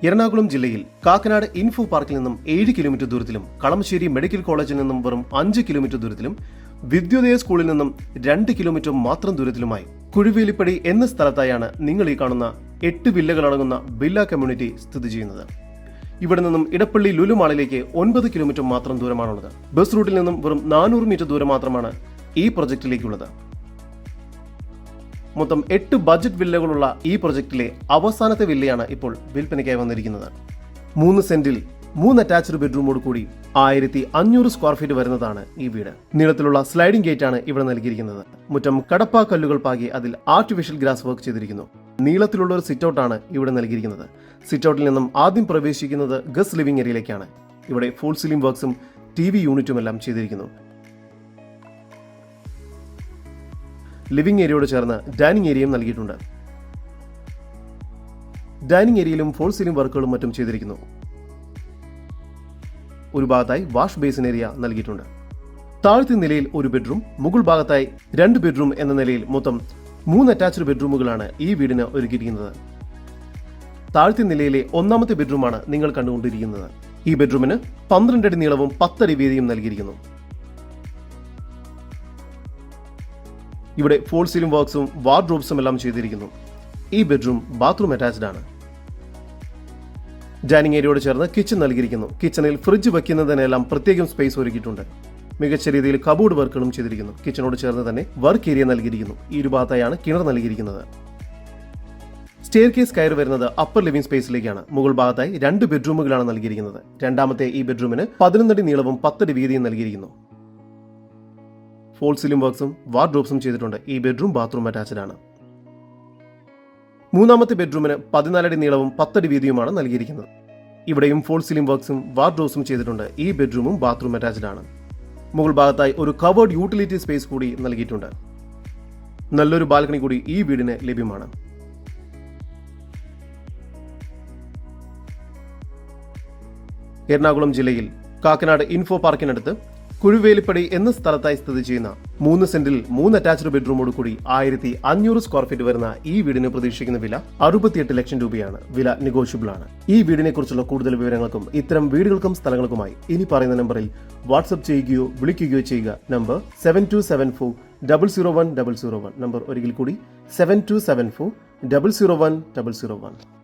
എറണാകുളം ജില്ലയിൽ കാക്കനാട് ഇൻഫോ പാർക്കിൽ നിന്നും 7 കിലോമീറ്റർ ദൂരത്തിലും കളമശ്ശേരി മെഡിക്കൽ കോളേജിൽ നിന്നും വെറും 5 കിലോമീറ്റർ ദൂരത്തിലും വിദ്യോദയ സ്കൂളിൽ നിന്നും 2 കിലോമീറ്റർ മാത്രം ദൂരത്തിലുമായി കുഴുവേലിപ്പടി എന്ന സ്ഥലത്തായാണ് നിങ്ങൾ ഈ കാണുന്ന 8 വില്ലകളടങ്ങുന്ന വില്ല കമ്മ്യൂണിറ്റി സ്ഥിതി ചെയ്യുന്നത്. ഇവിടെ നിന്നും ഇടപ്പള്ളി ലുലു മാളിലേക്ക് 9 കിലോമീറ്റർ മാത്രം ദൂരമാണുള്ളത്. ബസ് റൂട്ടിൽ നിന്നും വെറും 400 മീറ്റർ ദൂരം മാത്രമാണ് ഈ പ്രൊജക്റ്റിലേക്കുള്ളത്. മൊത്തം 8 ബഡ്ജറ്റ് വില്ലകളുള്ള ഈ പ്രൊജക്റ്റിലെ അവസാനത്തെ വില്ലയാണ് ഇപ്പോൾ വിൽപ്പനയ്ക്കായി വന്നിരിക്കുന്നത്. 3 സെന്റിൽ 3 അറ്റാച്ച്ഡ് ബെഡ്റൂമോട് കൂടി 1500 സ്ക്വയർ ഫീറ്റ് വരുന്നതാണ് ഈ വീട്. നീളത്തിലുള്ള സ്ലൈഡിംഗ് ഗേറ്റ് ആണ് ഇവിടെ നൽകിയിരിക്കുന്നത്. മുറ്റം കടപ്പാ കല്ലുകൾ പാകി അതിൽ ആർട്ടിഫിഷ്യൽ ഗ്രാസ് വർക്ക് ചെയ്തിരിക്കുന്നു. നീളത്തിലുള്ള ഒരു സിറ്റ് ഔട്ടാണ് ഇവിടെ നൽകിയിരിക്കുന്നത്. സിറ്റ് ഔട്ടിൽ നിന്നും ആദ്യം പ്രവേശിക്കുന്നത് ഗസ്റ്റ് ലിവിംഗ് ഏരിയയിലേക്കാണ്. ഇവിടെ ഫുൾ സീലിംഗ് വർക്ക്സും TV യൂണിറ്റും എല്ലാം ചെയ്തിരിക്കുന്നു. ലിവിംഗ് ഏരിയയോട് ചേർന്ന് ഡൈനിങ് ഏരിയയും നൽകിയിട്ടുണ്ട്. ഡൈനിങ് ഏരിയയിലും ഫോൾ സീലിംഗ് വർക്കുകളും മറ്റും ചെയ്തിരിക്കുന്നു. ഒരു ഭാഗത്തായി വാഷ് ബേസിൻ ഏരിയ നൽകിയിട്ടുണ്ട്. താഴത്തെ നിലയിൽ ഒരു ബെഡ്റൂം, മുകൾ ഭാഗത്തായി 2 ബെഡ്റൂം എന്ന നിലയിൽ മൊത്തം 3 അറ്റാച്ച്ഡ് ബെഡ്റൂമുകളാണ് ഈ വീടിന് ഒരുക്കിയിരിക്കുന്നത്. താഴത്തെ നിലയിലെ 1ാമത്തെ ബെഡ്റൂമാണ് നിങ്ങൾ കണ്ടുകൊണ്ടിരിക്കുന്നത്. ഈ ബെഡ്റൂമിന് 12 അടി നീളവും 10 അടി വീതിയും നൽകിയിരിക്കുന്നു. ഇവിടെ ഫോൾ സീലിംഗ് വർക്ക്സും വാർഡ്രോബ്സും എല്ലാം ചെയ്തിരിക്കുന്നു. ഈ ബെഡ്റൂം ബാത്റൂം അറ്റാച്ച്ഡ് ആണ്. ഡൈനിങ് ഏരിയയോട് ചേർന്ന് കിച്ചൺ നൽകിയിരിക്കുന്നു. കിച്ചണിൽ ഫ്രിഡ്ജ് വയ്ക്കുന്നതിനെല്ലാം പ്രത്യേകം സ്പേസ് ഒരുക്കിയിട്ടുണ്ട്. മികച്ച രീതിയിൽ കബോർഡ് വർക്കുകളും ചെയ്തിരിക്കുന്നു. കിച്ചണോട് ചേർന്ന് തന്നെ വർക്ക് ഏരിയ നൽകിയിരിക്കുന്നു. ഈ ഒരു ഭാഗത്തായാണ് കിണർ നൽകിയിരിക്കുന്നത്. സ്റ്റെയർ കേസ് കയറി വരുന്നത് അപ്പർ ലിവിംഗ് സ്പേസിലേക്കാണ്. മുകൾ ഭാഗത്തായി 2 ബെഡ്റൂമുകളാണ് നൽകിയിരിക്കുന്നത്. രണ്ടാമത്തെ ഈ ബെഡ്റൂമിന് 11 അടി നീളവും 10 അടി വീതിയും നൽകിയിരിക്കുന്നു. ഫോൾ സീലിംഗ് വർക്ക്സും വാർഡ്രോബ്സും ചെയ്തിട്ടുണ്ട്. ഈ ബെഡ്റൂം ബാത്റൂം അറ്റാച്ച്ഡ് ആണ്. 3ാമത്തെ ബെഡ്റൂമിന് 14 അടി നീളവും 10 അടി വീതിയുമാണ് നൽകിയിരിക്കുന്നത്. ഇവിടെയും ഫോൾ സീലിംഗ് വർക്ക്സും വാർഡ്രോബ്സും ചെയ്തിട്ടുണ്ട്. ഈ ബെഡ്റൂമും ബാത്റൂം അറ്റാച്ച്ഡ് ആണ്. മുകൾ ഭാഗത്തായി ഒരു കവേർഡ് യൂട്ടിലിറ്റി സ്പേസ് കൂടി നൽകിയിട്ടുണ്ട്. നല്ലൊരു ബാൽക്കണി കൂടി ഈ വീടിന് ലഭ്യമാണ്. എറണാകുളം ജില്ലയിൽ കാക്കനാട് ഇൻഫോ പാർക്കിനടുത്ത് കുഴുവേലിപ്പടി എന്ന സ്ഥലത്തായി സ്ഥിതി ചെയ്യുന്ന 3 സെന്റിൽ 3 അറ്റാച്ച്ഡ് ബെഡ്റൂമോട് കൂടി 1500 സ്ക്വയർ ഫീറ്റ് വരുന്ന ഈ വീടിന് പ്രതീക്ഷിക്കുന്ന വില 68 ലക്ഷം രൂപയാണ്. വില നെഗോഷ്യബിൾ ആണ്. ഈ വീടിനെ കുറിച്ചുള്ള കൂടുതൽ വിവരങ്ങൾക്കും ഇത്തരം വീടുകൾക്കും സ്ഥലങ്ങൾക്കുമായി ഇനി പറയുന്ന നമ്പറിൽ വാട്സ്ആപ്പ് ചെയ്യുകയോ വിളിക്കുകയോ ചെയ്യുക. നമ്പർ 7274 001 001. നമ്പർ ഒരിക്കൽ കൂടി 7274 001 001.